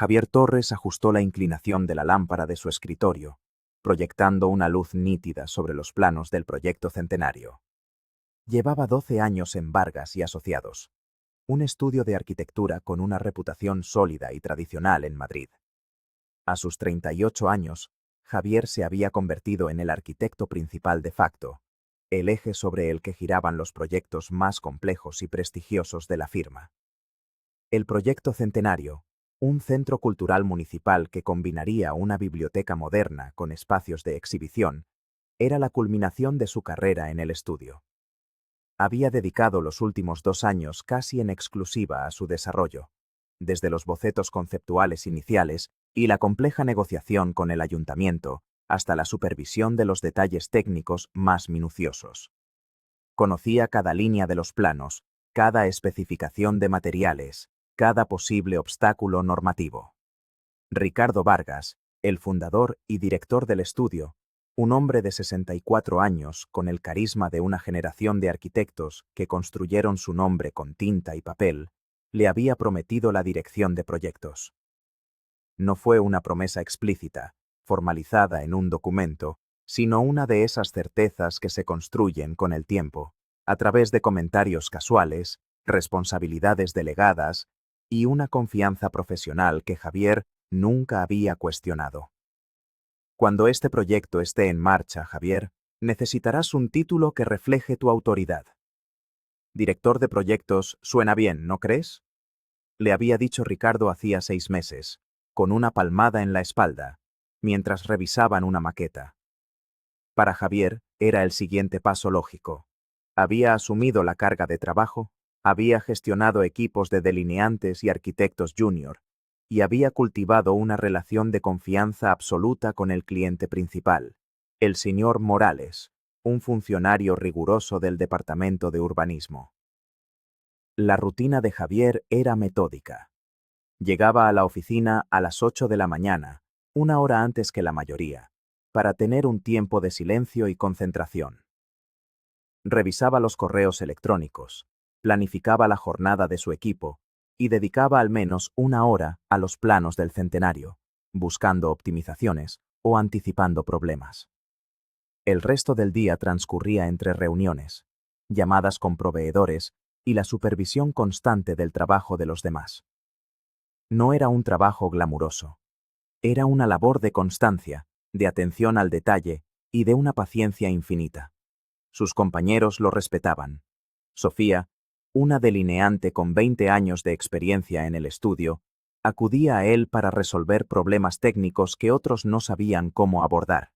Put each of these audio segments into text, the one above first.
Javier Torres ajustó la inclinación de la lámpara de su escritorio, proyectando una luz nítida sobre los planos del proyecto Centenario. Llevaba 12 años en Vargas y Asociados, un estudio de arquitectura con una reputación sólida y tradicional en Madrid. A sus 38 años, Javier se había convertido en el arquitecto principal de facto, el eje sobre el que giraban los proyectos más complejos y prestigiosos de la firma. El proyecto Centenario, un centro cultural municipal que combinaría una biblioteca moderna con espacios de exhibición, era la culminación de su carrera en el estudio. Había dedicado los últimos 2 años casi en exclusiva a su desarrollo, desde los bocetos conceptuales iniciales y la compleja negociación con el ayuntamiento, hasta la supervisión de los detalles técnicos más minuciosos. Conocía cada línea de los planos, cada especificación de materiales, cada posible obstáculo normativo. Ricardo Vargas, el fundador y director del estudio, un hombre de 64 años con el carisma de una generación de arquitectos que construyeron su nombre con tinta y papel, le había prometido la dirección de proyectos. No fue una promesa explícita, formalizada en un documento, sino una de esas certezas que se construyen con el tiempo, a través de comentarios casuales, responsabilidades delegadas y una confianza profesional que Javier nunca había cuestionado. Cuando este proyecto esté en marcha, Javier, necesitarás un título que refleje tu autoridad. Director de proyectos suena bien, ¿no crees? Le había dicho Ricardo hacía 6 meses, con una palmada en la espalda, mientras revisaban una maqueta. Para Javier, era el siguiente paso lógico. Había asumido la carga de trabajo, había gestionado equipos de delineantes y arquitectos junior, y había cultivado una relación de confianza absoluta con el cliente principal, el señor Morales, un funcionario riguroso del Departamento de Urbanismo. La rutina de Javier era metódica. Llegaba a la oficina a las 8 de la mañana, 1 hora antes que la mayoría, para tener un tiempo de silencio y concentración. Revisaba los correos electrónicos, planificaba la jornada de su equipo y dedicaba al menos 1 hora a los planos del Centenario, buscando optimizaciones o anticipando problemas. El resto del día transcurría entre reuniones, llamadas con proveedores y la supervisión constante del trabajo de los demás. No era un trabajo glamuroso. Era una labor de constancia, de atención al detalle y de una paciencia infinita. Sus compañeros lo respetaban. Sofía, una delineante con 20 años de experiencia en el estudio, acudía a él para resolver problemas técnicos que otros no sabían cómo abordar.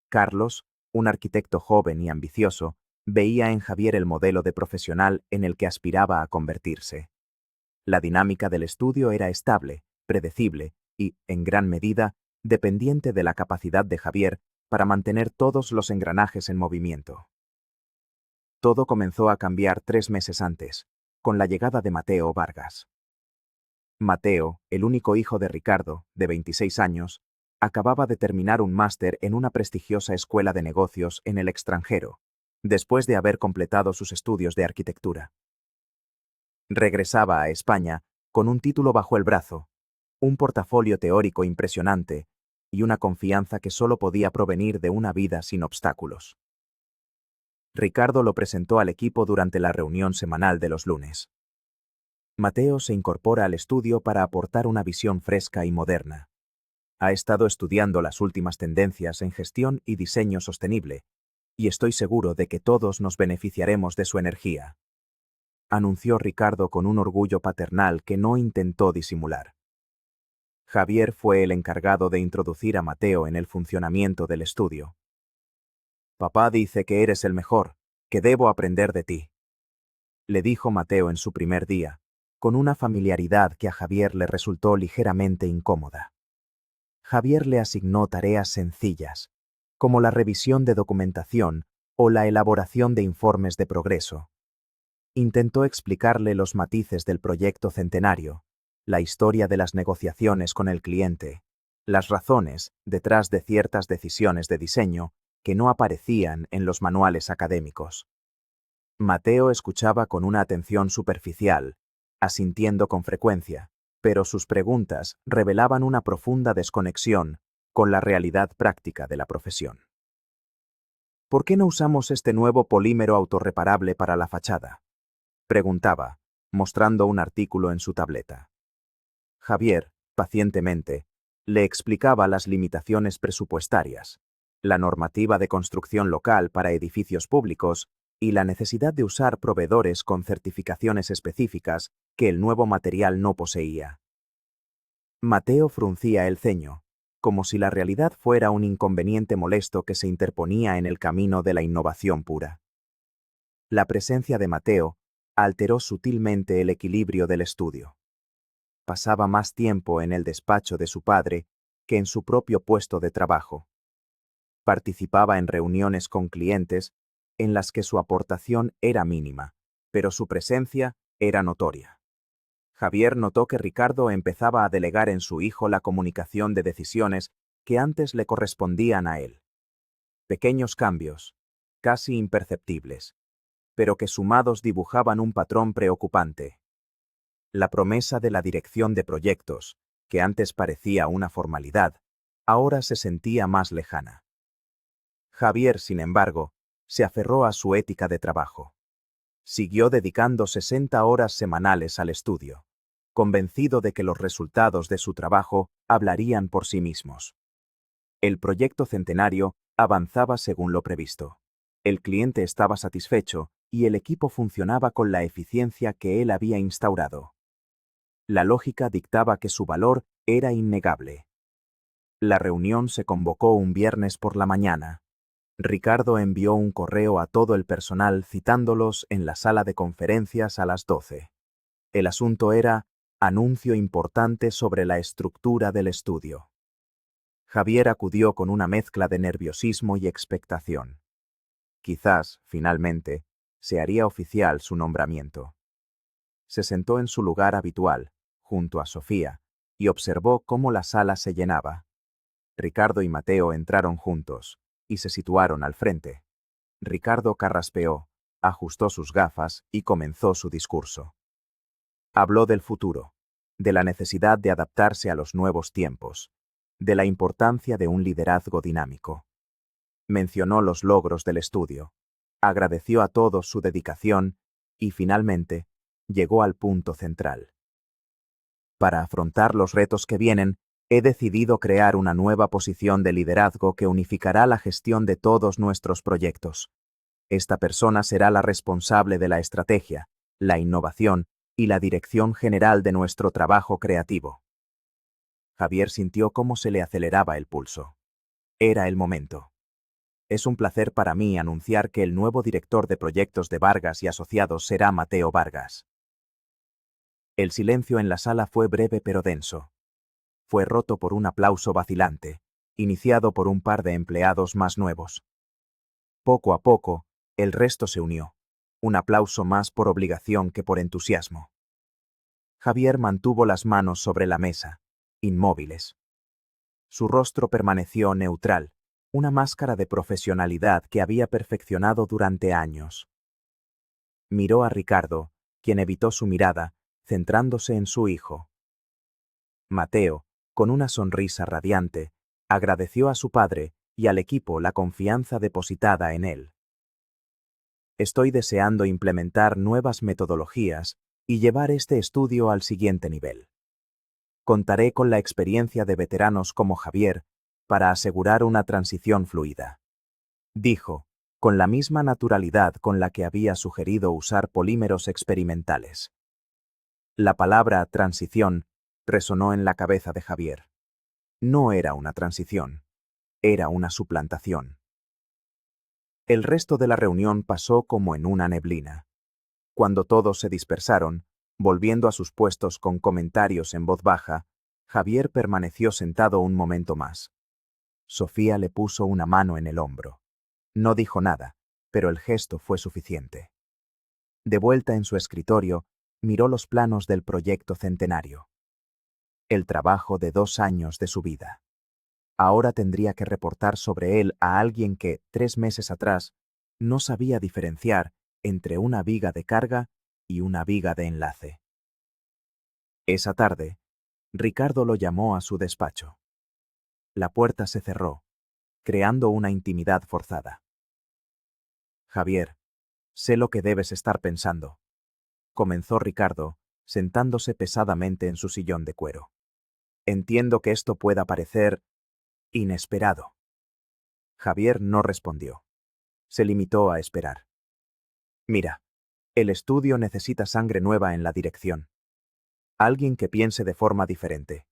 Carlos, un arquitecto joven y ambicioso, veía en Javier el modelo de profesional en el que aspiraba a convertirse. La dinámica del estudio era estable, predecible y, en gran medida, dependiente de la capacidad de Javier para mantener todos los engranajes en movimiento. Todo comenzó a cambiar 3 meses antes, con la llegada de Mateo Vargas. Mateo, el único hijo de Ricardo, de 26 años, acababa de terminar un máster en una prestigiosa escuela de negocios en el extranjero, después de haber completado sus estudios de arquitectura. Regresaba a España con un título bajo el brazo, un portafolio teórico impresionante y una confianza que solo podía provenir de una vida sin obstáculos. Ricardo lo presentó al equipo durante la reunión semanal de los lunes. Mateo se incorpora al estudio para aportar una visión fresca y moderna. Ha estado estudiando las últimas tendencias en gestión y diseño sostenible, y estoy seguro de que todos nos beneficiaremos de su energía, anunció Ricardo con un orgullo paternal que no intentó disimular. Javier fue el encargado de introducir a Mateo en el funcionamiento del estudio. Papá dice que eres el mejor, que debo aprender de ti, le dijo Mateo en su primer día, con una familiaridad que a Javier le resultó ligeramente incómoda. Javier le asignó tareas sencillas, como la revisión de documentación o la elaboración de informes de progreso. Intentó explicarle los matices del proyecto Centenario, la historia de las negociaciones con el cliente, las razones detrás de ciertas decisiones de diseño que no aparecían en los manuales académicos. Mateo escuchaba con una atención superficial, asintiendo con frecuencia, pero sus preguntas revelaban una profunda desconexión con la realidad práctica de la profesión. ¿Por qué no usamos este nuevo polímero autorreparable para la fachada?, preguntaba, mostrando un artículo en su tableta. Javier, pacientemente, le explicaba las limitaciones presupuestarias, la normativa de construcción local para edificios públicos y la necesidad de usar proveedores con certificaciones específicas que el nuevo material no poseía. Mateo fruncía el ceño, como si la realidad fuera un inconveniente molesto que se interponía en el camino de la innovación pura. La presencia de Mateo alteró sutilmente el equilibrio del estudio. Pasaba más tiempo en el despacho de su padre que en su propio puesto de trabajo. Participaba en reuniones con clientes en las que su aportación era mínima, pero su presencia era notoria. Javier notó que Ricardo empezaba a delegar en su hijo la comunicación de decisiones que antes le correspondían a él. Pequeños cambios, casi imperceptibles, pero que sumados dibujaban un patrón preocupante. La promesa de la dirección de proyectos, que antes parecía una formalidad, ahora se sentía más lejana. Javier, sin embargo, se aferró a su ética de trabajo. Siguió dedicando 60 horas semanales al estudio, convencido de que los resultados de su trabajo hablarían por sí mismos. El proyecto centenario avanzaba según lo previsto. El cliente estaba satisfecho y el equipo funcionaba con la eficiencia que él había instaurado. La lógica dictaba que su valor era innegable. La reunión se convocó un viernes por la mañana. Ricardo envió un correo a todo el personal citándolos en la sala de conferencias a las 12. El asunto era anuncio importante sobre la estructura del estudio. Javier acudió con una mezcla de nerviosismo y expectación. Quizás, finalmente, se haría oficial su nombramiento. Se sentó en su lugar habitual, junto a Sofía, y observó cómo la sala se llenaba. Ricardo y Mateo entraron juntos, y se situaron al frente. Ricardo carraspeó, ajustó sus gafas y comenzó su discurso. Habló del futuro, de la necesidad de adaptarse a los nuevos tiempos, de la importancia de un liderazgo dinámico. Mencionó los logros del estudio, agradeció a todos su dedicación y, finalmente, llegó al punto central. Para afrontar los retos que vienen, he decidido crear una nueva posición de liderazgo que unificará la gestión de todos nuestros proyectos. Esta persona será la responsable de la estrategia, la innovación y la dirección general de nuestro trabajo creativo. Javier sintió cómo se le aceleraba el pulso. Era el momento. Es un placer para mí anunciar que el nuevo director de proyectos de Vargas y Asociados será Mateo Vargas. El silencio en la sala fue breve pero denso. Fue roto por un aplauso vacilante, iniciado por un par de empleados más nuevos. Poco a poco, el resto se unió, un aplauso más por obligación que por entusiasmo. Javier mantuvo las manos sobre la mesa, inmóviles. Su rostro permaneció neutral, una máscara de profesionalidad que había perfeccionado durante años. Miró a Ricardo, quien evitó su mirada, centrándose en su hijo. Mateo, con una sonrisa radiante, agradeció a su padre y al equipo la confianza depositada en él. Estoy deseando implementar nuevas metodologías y llevar este estudio al siguiente nivel. Contaré con la experiencia de veteranos como Javier para asegurar una transición fluida, dijo, con la misma naturalidad con la que había sugerido usar polímeros experimentales. La palabra transición resonó en la cabeza de Javier. No era una transición, era una suplantación. El resto de la reunión pasó como en una neblina. Cuando todos se dispersaron, volviendo a sus puestos con comentarios en voz baja, Javier permaneció sentado un momento más. Sofía le puso una mano en el hombro. No dijo nada, pero el gesto fue suficiente. De vuelta en su escritorio, miró los planos del proyecto centenario. El trabajo de 2 años de su vida. Ahora tendría que reportar sobre él a alguien que, 3 meses atrás, no sabía diferenciar entre una viga de carga y una viga de enlace. Esa tarde, Ricardo lo llamó a su despacho. La puerta se cerró, creando una intimidad forzada. Javier, sé lo que debes estar pensando, comenzó Ricardo, sentándose pesadamente en su sillón de cuero. Entiendo que esto pueda parecer inesperado. Javier no respondió. Se limitó a esperar. Mira, el estudio necesita sangre nueva en la dirección. Alguien que piense de forma diferente.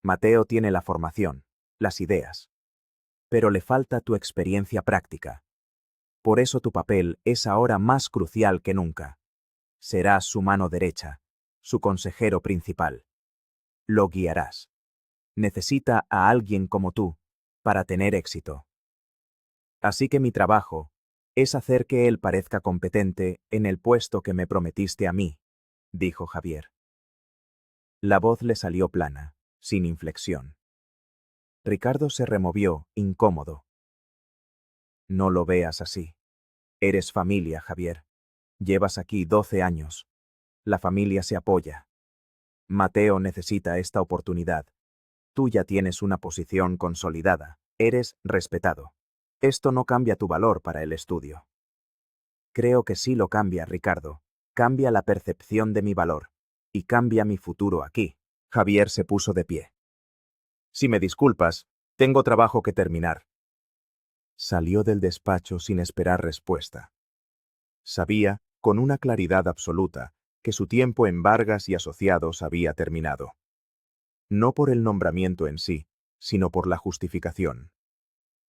Mateo tiene la formación, las ideas. Pero le falta tu experiencia práctica. Por eso tu papel es ahora más crucial que nunca. Serás su mano derecha, su consejero principal. Lo guiarás. Necesita a alguien como tú para tener éxito. Así que mi trabajo es hacer que él parezca competente en el puesto que me prometiste a mí, dijo Javier. La voz le salió plana, sin inflexión. Ricardo se removió, incómodo. No lo veas así. Eres familia, Javier. Llevas aquí 12 años. La familia se apoya. Mateo necesita esta oportunidad. Tú ya tienes una posición consolidada. Eres respetado. Esto no cambia tu valor para el estudio. Creo que sí lo cambia, Ricardo. Cambia la percepción de mi valor. Y cambia mi futuro aquí. Javier se puso de pie. Si me disculpas, tengo trabajo que terminar. Salió del despacho sin esperar respuesta. Sabía, con una claridad absoluta, que su tiempo en Vargas y Asociados había terminado. No por el nombramiento en sí, sino por la justificación.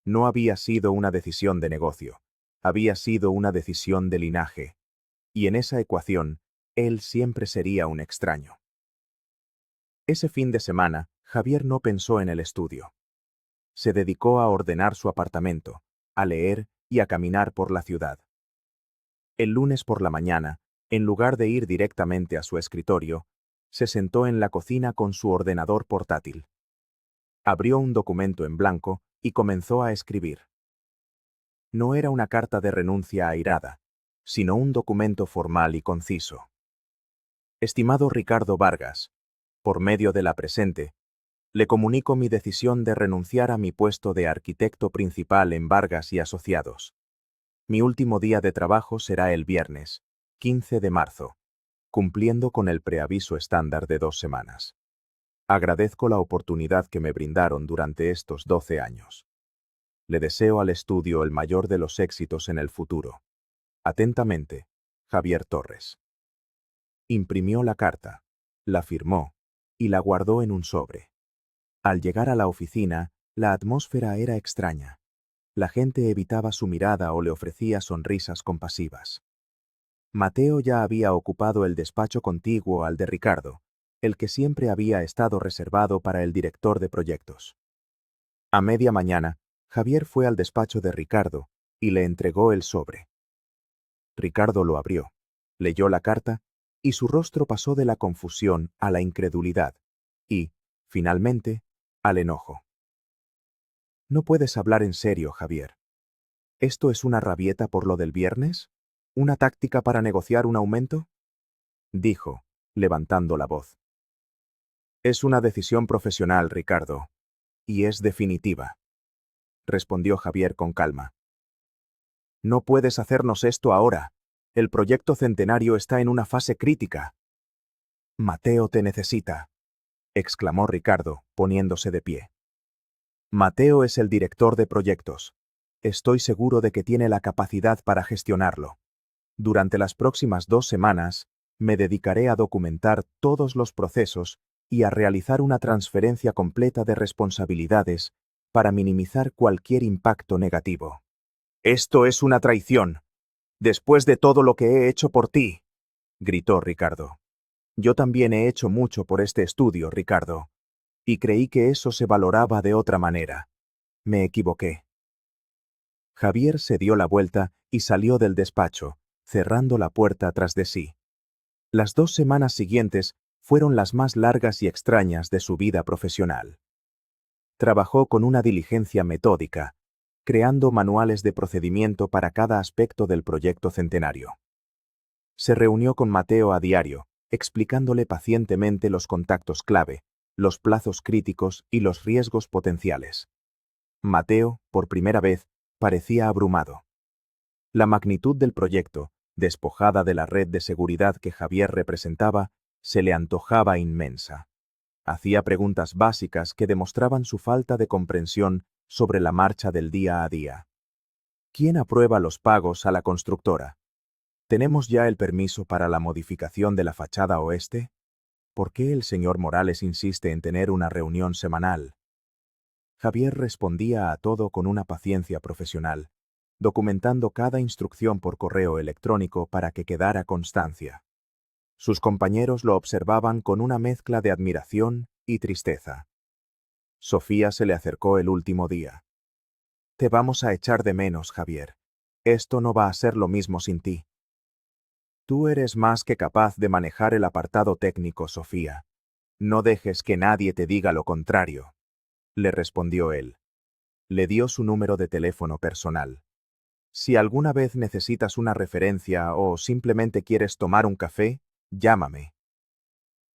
No había sido una decisión de negocio, había sido una decisión de linaje, y en esa ecuación, él siempre sería un extraño. Ese fin de semana, Javier no pensó en el estudio. Se dedicó a ordenar su apartamento, a leer y a caminar por la ciudad. El lunes por la mañana, en lugar de ir directamente a su escritorio, se sentó en la cocina con su ordenador portátil. Abrió un documento en blanco y comenzó a escribir. No era una carta de renuncia airada, sino un documento formal y conciso. Estimado Ricardo Vargas, por medio de la presente, le comunico mi decisión de renunciar a mi puesto de arquitecto principal en Vargas y Asociados. Mi último día de trabajo será el viernes, 15 de marzo, cumpliendo con el preaviso estándar de 2 semanas. Agradezco la oportunidad que me brindaron durante estos 12 años. Le deseo al estudio el mayor de los éxitos en el futuro. Atentamente, Javier Torres. Imprimió la carta, la firmó y la guardó en un sobre. Al llegar a la oficina, la atmósfera era extraña. La gente evitaba su mirada o le ofrecía sonrisas compasivas. Mateo ya había ocupado el despacho contiguo al de Ricardo, el que siempre había estado reservado para el director de proyectos. A media mañana, Javier fue al despacho de Ricardo y le entregó el sobre. Ricardo lo abrió, leyó la carta y su rostro pasó de la confusión a la incredulidad y, finalmente, al enojo. No puedes hablar en serio, Javier. ¿Esto es una rabieta por lo del viernes? ¿Una táctica para negociar un aumento? Dijo, levantando la voz. Es una decisión profesional, Ricardo, y es definitiva, respondió Javier con calma. No puedes hacernos esto ahora. El proyecto Centenario está en una fase crítica. Mateo te necesita, exclamó Ricardo, poniéndose de pie. Mateo es el director de proyectos. Estoy seguro de que tiene la capacidad para gestionarlo. Durante las próximas 2 semanas, me dedicaré a documentar todos los procesos y a realizar una transferencia completa de responsabilidades para minimizar cualquier impacto negativo. Esto es una traición. Después de todo lo que he hecho por ti, gritó Ricardo. Yo también he hecho mucho por este estudio, Ricardo, y creí que eso se valoraba de otra manera. Me equivoqué. Javier se dio la vuelta y salió del despacho, cerrando la puerta tras de sí. Las 2 semanas siguientes fueron las más largas y extrañas de su vida profesional. Trabajó con una diligencia metódica, creando manuales de procedimiento para cada aspecto del proyecto Centenario. Se reunió con Mateo a diario, explicándole pacientemente los contactos clave, los plazos críticos y los riesgos potenciales. Mateo, por primera vez, parecía abrumado. La magnitud del proyecto, despojada de la red de seguridad que Javier representaba, se le antojaba inmensa. Hacía preguntas básicas que demostraban su falta de comprensión sobre la marcha del día a día. ¿Quién aprueba los pagos a la constructora? ¿Tenemos ya el permiso para la modificación de la fachada oeste? ¿Por qué el señor Morales insiste en tener una reunión semanal? Javier respondía a todo con una paciencia profesional, documentando cada instrucción por correo electrónico para que quedara constancia. Sus compañeros lo observaban con una mezcla de admiración y tristeza. Sofía se le acercó el último día. Te vamos a echar de menos, Javier. Esto no va a ser lo mismo sin ti. Tú eres más que capaz de manejar el apartado técnico, Sofía. No dejes que nadie te diga lo contrario, le respondió él. Le dio su número de teléfono personal. Si alguna vez necesitas una referencia o simplemente quieres tomar un café, llámame.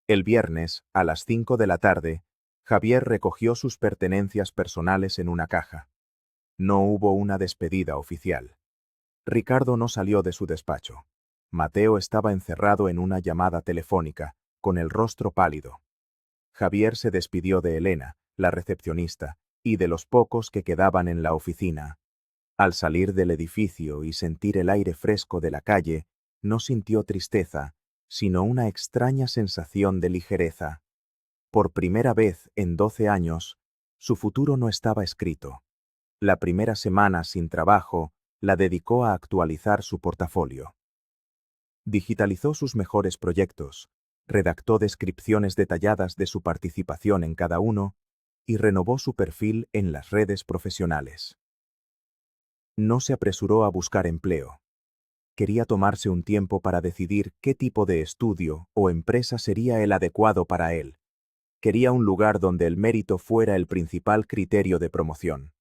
El viernes, a las 5 de la tarde, Javier recogió sus pertenencias personales en una caja. No hubo una despedida oficial. Ricardo no salió de su despacho. Mateo estaba encerrado en una llamada telefónica, con el rostro pálido. Javier se despidió de Elena, la recepcionista, y de los pocos que quedaban en la oficina. Al salir del edificio y sentir el aire fresco de la calle, no sintió tristeza, sino una extraña sensación de ligereza. Por primera vez en 12 años, su futuro no estaba escrito. La primera semana sin trabajo la dedicó a actualizar su portafolio. Digitalizó sus mejores proyectos, redactó descripciones detalladas de su participación en cada uno y renovó su perfil en las redes profesionales. No se apresuró a buscar empleo. Quería tomarse un tiempo para decidir qué tipo de estudio o empresa sería el adecuado para él. Quería un lugar donde el mérito fuera el principal criterio de promoción.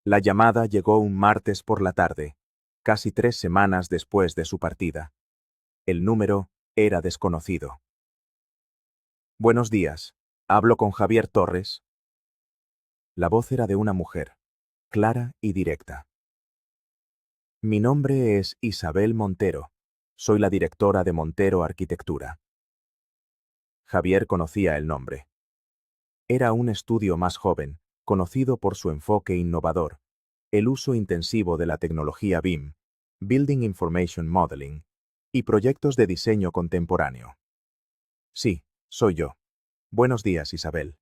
La llamada llegó un martes por la tarde, casi 3 semanas después de su partida. El número era desconocido. Buenos días. ¿Hablo con Javier Torres? La voz era de una mujer, clara y directa. Mi nombre es Isabel Montero. Soy la directora de Montero Arquitectura. Javier conocía el nombre. Era un estudio más joven, conocido por su enfoque innovador, el uso intensivo de la tecnología BIM, Building Information Modeling, y proyectos de diseño contemporáneo. Sí, soy yo. Buenos días, Isabel.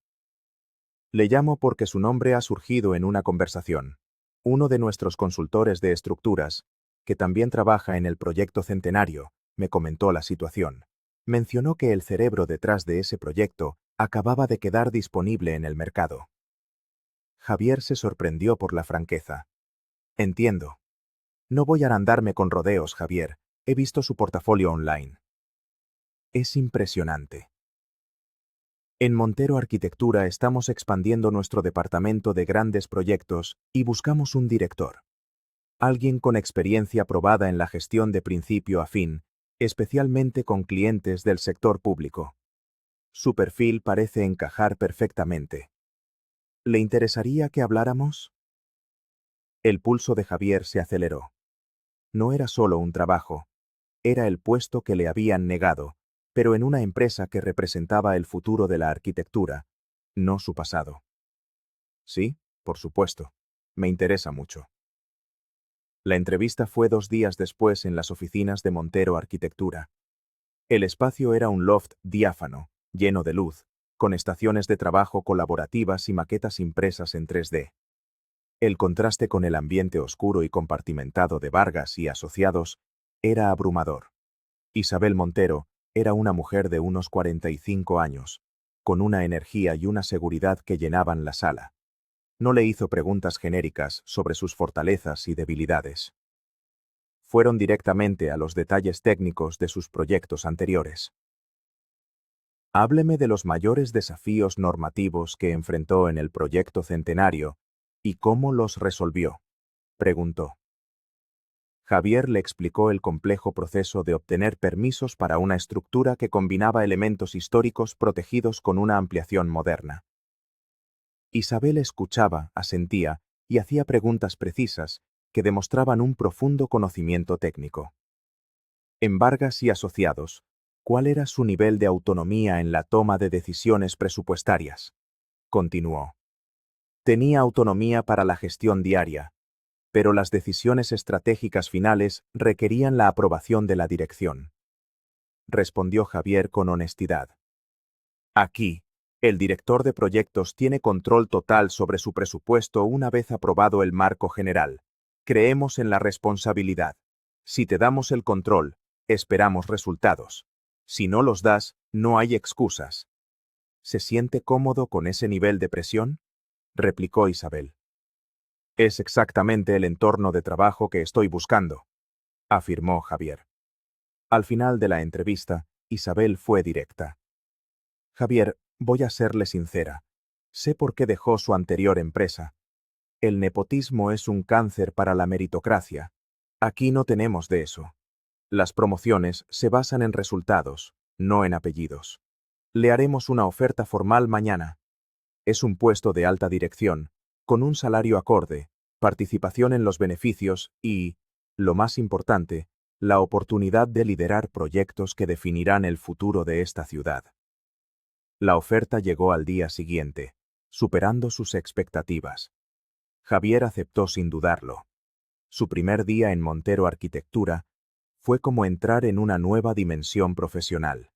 Le llamo porque su nombre ha surgido en una conversación. Uno de nuestros consultores de estructuras, que también trabaja en el proyecto Centenario, me comentó la situación. Mencionó que el cerebro detrás de ese proyecto acababa de quedar disponible en el mercado. Javier se sorprendió por la franqueza. Entiendo. No voy a arandarme con rodeos, Javier. He visto su portafolio online. Es impresionante. En Montero Arquitectura estamos expandiendo nuestro departamento de grandes proyectos y buscamos un director. Alguien con experiencia probada en la gestión de principio a fin, especialmente con clientes del sector público. Su perfil parece encajar perfectamente. ¿Le interesaría que habláramos? El pulso de Javier se aceleró. No era solo un trabajo, era el puesto que le habían negado, pero en una empresa que representaba el futuro de la arquitectura, no su pasado. Sí, por supuesto. Me interesa mucho. La entrevista fue 2 días después en las oficinas de Montero Arquitectura. El espacio era un loft diáfano, lleno de luz, con estaciones de trabajo colaborativas y maquetas impresas en 3D. El contraste con el ambiente oscuro y compartimentado de Vargas y asociados era abrumador. Isabel Montero era una mujer de unos 45 años, con una energía y una seguridad que llenaban la sala. No le hizo preguntas genéricas sobre sus fortalezas y debilidades. Fueron directamente a los detalles técnicos de sus proyectos anteriores. Hábleme de los mayores desafíos normativos que enfrentó en el proyecto Centenario y cómo los resolvió, preguntó. Javier le explicó el complejo proceso de obtener permisos para una estructura que combinaba elementos históricos protegidos con una ampliación moderna. Isabel escuchaba, asentía y hacía preguntas precisas que demostraban un profundo conocimiento técnico. En Vargas y Asociados, ¿cuál era su nivel de autonomía en la toma de decisiones presupuestarias? Continuó. Tenía autonomía para la gestión diaria, pero las decisiones estratégicas finales requerían la aprobación de la dirección. Respondió Javier con honestidad. Aquí, el director de proyectos tiene control total sobre su presupuesto una vez aprobado el marco general. Creemos en la responsabilidad. Si te damos el control, esperamos resultados. Si no los das, no hay excusas. ¿Se siente cómodo con ese nivel de presión? Replicó Isabel. Es exactamente el entorno de trabajo que estoy buscando, afirmó Javier. Al final de la entrevista, Isabel fue directa. Javier, voy a serle sincera. Sé por qué dejó su anterior empresa. El nepotismo es un cáncer para la meritocracia. Aquí no tenemos de eso. Las promociones se basan en resultados, no en apellidos. Le haremos una oferta formal mañana. Es un puesto de alta dirección, con un salario acorde, participación en los beneficios y, lo más importante, la oportunidad de liderar proyectos que definirán el futuro de esta ciudad. La oferta llegó al día siguiente, superando sus expectativas. Javier aceptó sin dudarlo. Su primer día en Montero Arquitectura fue como entrar en una nueva dimensión profesional.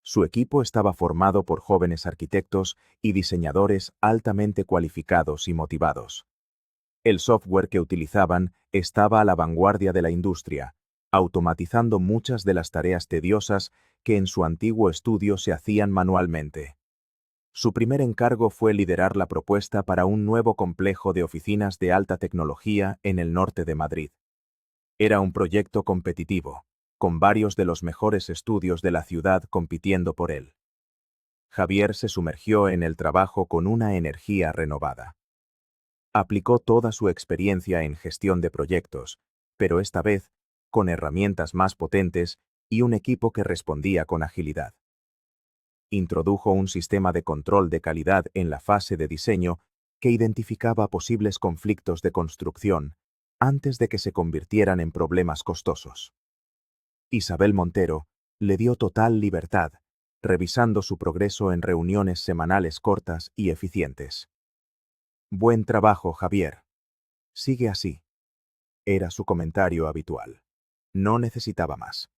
Su equipo estaba formado por jóvenes arquitectos y diseñadores altamente cualificados y motivados. El software que utilizaban estaba a la vanguardia de la industria, automatizando muchas de las tareas tediosas que en su antiguo estudio se hacían manualmente. Su primer encargo fue liderar la propuesta para un nuevo complejo de oficinas de alta tecnología en el norte de Madrid. Era un proyecto competitivo, con varios de los mejores estudios de la ciudad compitiendo por él. Javier se sumergió en el trabajo con una energía renovada. Aplicó toda su experiencia en gestión de proyectos, pero esta vez con herramientas más potentes y un equipo que respondía con agilidad. Introdujo un sistema de control de calidad en la fase de diseño que identificaba posibles conflictos de construcción antes de que se convirtieran en problemas costosos. Isabel Montero le dio total libertad, revisando su progreso en reuniones semanales cortas y eficientes. Buen trabajo, Javier. Sigue así. Era su comentario habitual. No necesitaba más.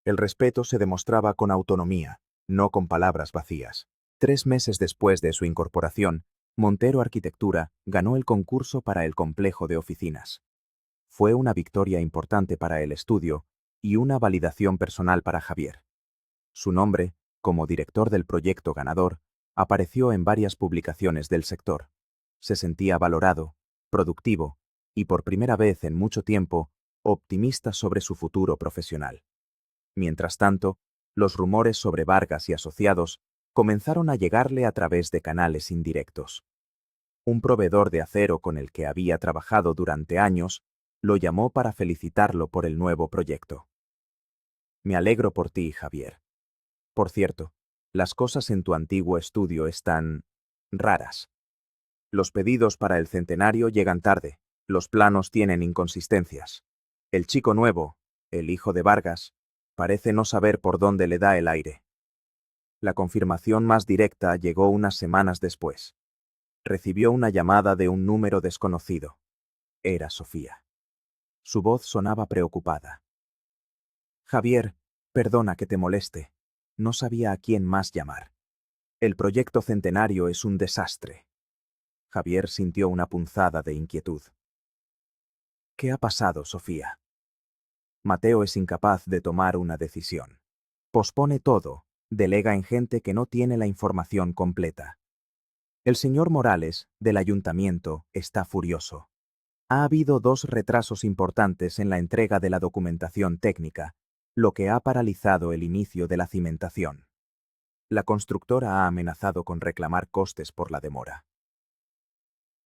El respeto se demostraba con autonomía, no con palabras vacías. 3 meses después de su incorporación, Montero Arquitectura ganó el concurso para el complejo de oficinas. Fue una victoria importante para el estudio y una validación personal para Javier. Su nombre, como director del proyecto ganador, apareció en varias publicaciones del sector. Se sentía valorado, productivo y, por primera vez en mucho tiempo, optimista sobre su futuro profesional. Mientras tanto, los rumores sobre Vargas y Asociados comenzaron a llegarle a través de canales indirectos. Un proveedor de acero con el que había trabajado durante años lo llamó para felicitarlo por el nuevo proyecto. Me alegro por ti, Javier. Por cierto, las cosas en tu antiguo estudio están raras. Los pedidos para el centenario llegan tarde, los planos tienen inconsistencias. El chico nuevo, el hijo de Vargas, parece no saber por dónde le da el aire. La confirmación más directa llegó unas semanas después. Recibió una llamada de un número desconocido. Era Sofía. Su voz sonaba preocupada. Javier, perdona que te moleste. No sabía a quién más llamar. El proyecto centenario es un desastre. Javier sintió una punzada de inquietud. ¿Qué ha pasado, Sofía? Mateo es incapaz de tomar una decisión. Pospone todo, delega en gente que no tiene la información completa. El señor Morales, del ayuntamiento, está furioso. Ha habido 2 retrasos importantes en la entrega de la documentación técnica, lo que ha paralizado el inicio de la cimentación. La constructora ha amenazado con reclamar costes por la demora.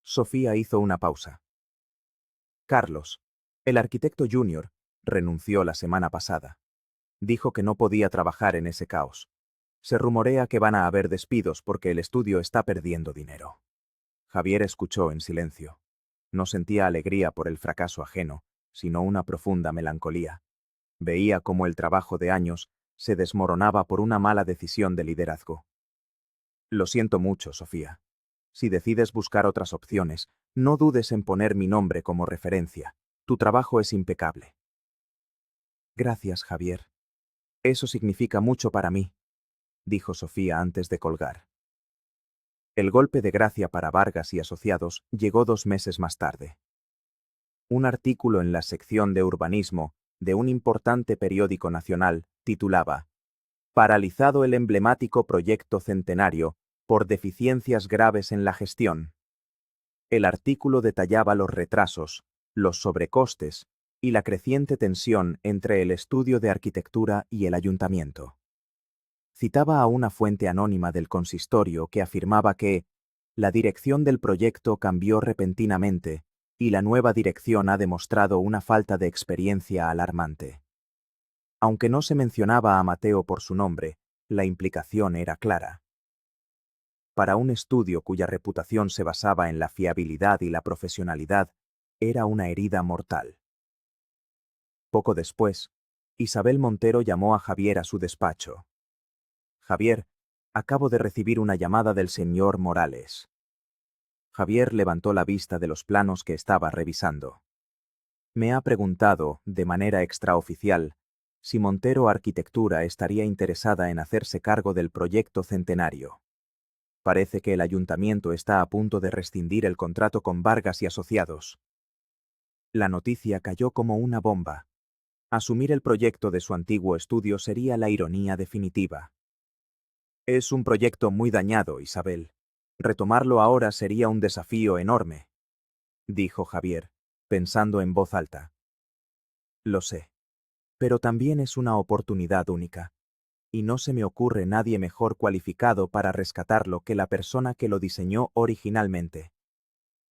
Sofía hizo una pausa. Carlos, El arquitecto junior renunció la semana pasada. Dijo que no podía trabajar en ese caos. Se rumorea que van a haber despidos porque el estudio está perdiendo dinero. Javier escuchó en silencio. No sentía alegría por el fracaso ajeno, sino una profunda melancolía. Veía cómo el trabajo de años se desmoronaba por una mala decisión de liderazgo. Lo siento mucho, Sofía. Si decides buscar otras opciones, no dudes en poner mi nombre como referencia. Tu trabajo es impecable. Gracias, Javier. Eso significa mucho para mí, dijo Sofía antes de colgar. El golpe de gracia para Vargas y Asociados llegó 2 meses más tarde. Un artículo en la sección de urbanismo de un importante periódico nacional titulaba «Paralizado el emblemático proyecto Centenario por deficiencias graves en la gestión». El artículo detallaba los retrasos, los sobrecostes y la creciente tensión entre el estudio de arquitectura y el ayuntamiento. Citaba a una fuente anónima del consistorio que afirmaba que la dirección del proyecto cambió repentinamente y la nueva dirección ha demostrado una falta de experiencia alarmante. Aunque no se mencionaba a Mateo por su nombre, la implicación era clara. Para un estudio cuya reputación se basaba en la fiabilidad y la profesionalidad, era una herida mortal. Poco después, Isabel Montero llamó a Javier a su despacho. «Javier, acabo de recibir una llamada del señor Morales». Javier levantó la vista de los planos que estaba revisando. «Me ha preguntado, de manera extraoficial, si Montero Arquitectura estaría interesada en hacerse cargo del proyecto Centenario. Parece que el ayuntamiento está a punto de rescindir el contrato con Vargas y Asociados». La noticia cayó como una bomba. Asumir el proyecto de su antiguo estudio sería la ironía definitiva. «Es un proyecto muy dañado, Isabel. Retomarlo ahora sería un desafío enorme», dijo Javier, pensando en voz alta. «Lo sé, pero también es una oportunidad única, y no se me ocurre nadie mejor cualificado para rescatarlo que la persona que lo diseñó originalmente»,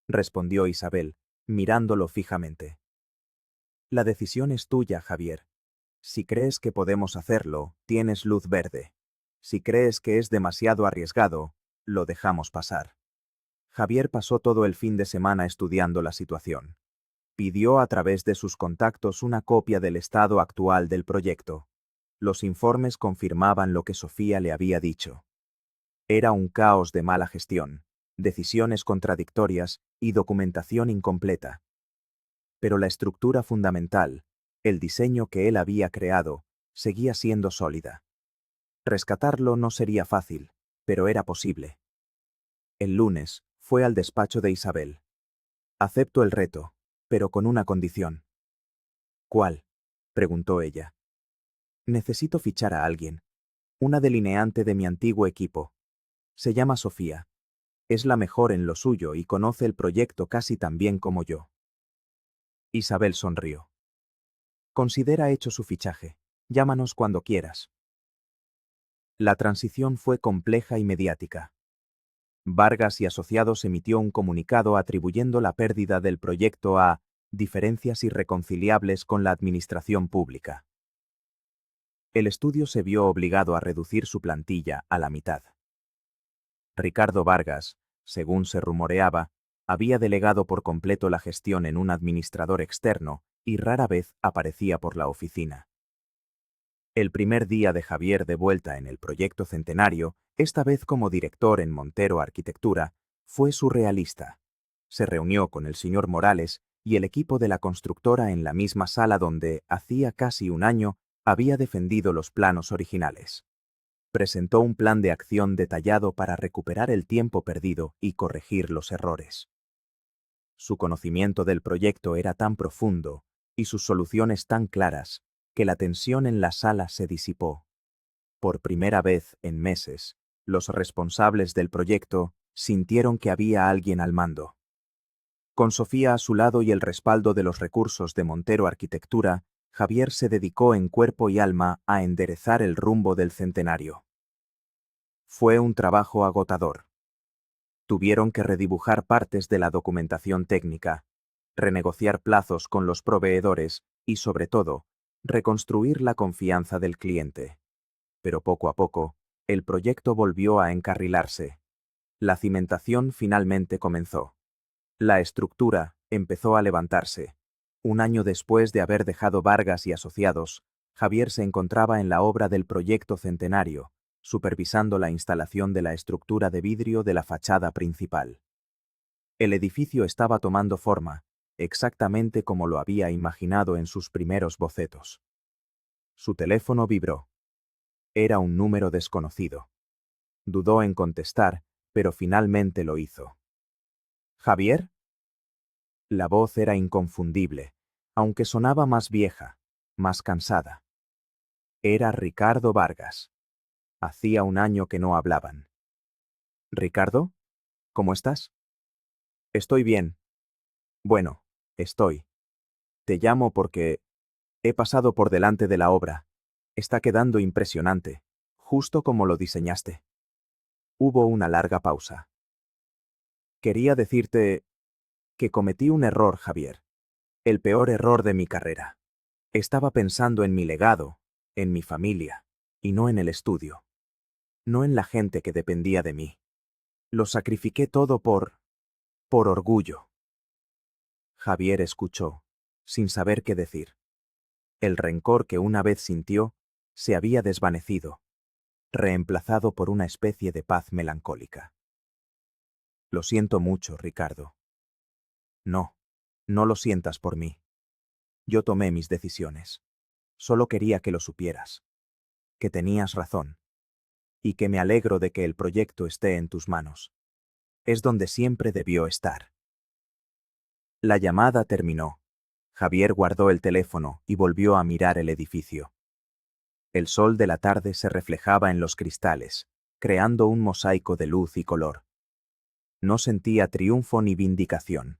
respondió Isabel, mirándolo fijamente. «La decisión es tuya, Javier. Si crees que podemos hacerlo, tienes luz verde. Si crees que es demasiado arriesgado, lo dejamos pasar». Javier pasó todo el fin de semana estudiando la situación. Pidió a través de sus contactos una copia del estado actual del proyecto. Los informes confirmaban lo que Sofía le había dicho. Era un caos de mala gestión, decisiones contradictorias y documentación incompleta. Pero la estructura fundamental, el diseño que él había creado, seguía siendo sólida. Rescatarlo no sería fácil, pero era posible. El lunes, fue al despacho de Isabel. «Acepto el reto, pero con una condición». «¿Cuál?», preguntó ella. «Necesito fichar a alguien. Una delineante de mi antiguo equipo. Se llama Sofía. Es la mejor en lo suyo y conoce el proyecto casi tan bien como yo». Isabel sonrió. «Considera hecho su fichaje. Llámanos cuando quieras». La transición fue compleja y mediática. Vargas y Asociados emitió un comunicado atribuyendo la pérdida del proyecto a diferencias irreconciliables con la administración pública. El estudio se vio obligado a reducir su plantilla a la mitad. Ricardo Vargas, según se rumoreaba, había delegado por completo la gestión en un administrador externo y rara vez aparecía por la oficina. El primer día de Javier de vuelta en el proyecto Centenario, esta vez como director en Montero Arquitectura, fue surrealista. Se reunió con el señor Morales y el equipo de la constructora en la misma sala donde, hacía casi un año, había defendido los planos originales. Presentó un plan de acción detallado para recuperar el tiempo perdido y corregir los errores. Su conocimiento del proyecto era tan profundo y sus soluciones tan claras que la tensión en la sala se disipó. Por primera vez en meses, los responsables del proyecto sintieron que había alguien al mando. Con Sofía a su lado y el respaldo de los recursos de Montero Arquitectura, Javier se dedicó en cuerpo y alma a enderezar el rumbo del Centenario. Fue un trabajo agotador. Tuvieron que redibujar partes de la documentación técnica, renegociar plazos con los proveedores y, sobre todo, reconstruir la confianza del cliente. Pero poco a poco, el proyecto volvió a encarrilarse. La cimentación finalmente comenzó. La estructura empezó a levantarse. Un año después de haber dejado Vargas y Asociados, Javier se encontraba en la obra del proyecto Centenario, supervisando la instalación de la estructura de vidrio de la fachada principal. El edificio estaba tomando forma, exactamente como lo había imaginado en sus primeros bocetos. Su teléfono vibró. Era un número desconocido. Dudó en contestar, pero finalmente lo hizo. ¿Javier? La voz era inconfundible, aunque sonaba más vieja, más cansada. Era Ricardo Vargas. Hacía un año que no hablaban. ¿Ricardo? ¿Cómo estás? Estoy bien. Bueno, estoy. Te llamo porque he pasado por delante de la obra. Está quedando impresionante, justo como lo diseñaste. Hubo una larga pausa. Quería decirte que cometí un error, Javier. El peor error de mi carrera. Estaba pensando en mi legado, en mi familia, y no en el estudio. No en la gente que dependía de mí. Lo sacrifiqué todo por orgullo. Javier escuchó, sin saber qué decir. El rencor que una vez sintió se había desvanecido, reemplazado por una especie de paz melancólica. Lo siento mucho, Ricardo. No, no lo sientas por mí. Yo tomé mis decisiones. Solo quería que lo supieras. Que tenías razón. Y que me alegro de que el proyecto esté en tus manos. Es donde siempre debió estar. La llamada terminó. Javier guardó el teléfono y volvió a mirar el edificio. El sol de la tarde se reflejaba en los cristales, creando un mosaico de luz y color. No sentía triunfo ni vindicación.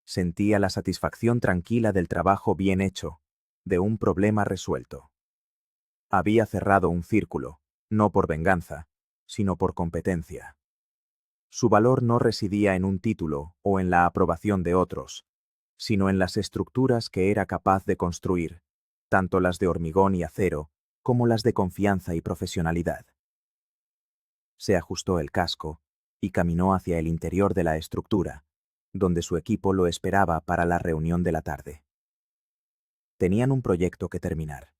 Sentía la satisfacción tranquila del trabajo bien hecho, de un problema resuelto. Había cerrado un círculo, no por venganza, sino por competencia. Su valor no residía en un título o en la aprobación de otros, sino en las estructuras que era capaz de construir, tanto las de hormigón y acero, como las de confianza y profesionalidad. Se ajustó el casco y caminó hacia el interior de la estructura, donde su equipo lo esperaba para la reunión de la tarde. Tenían un proyecto que terminar.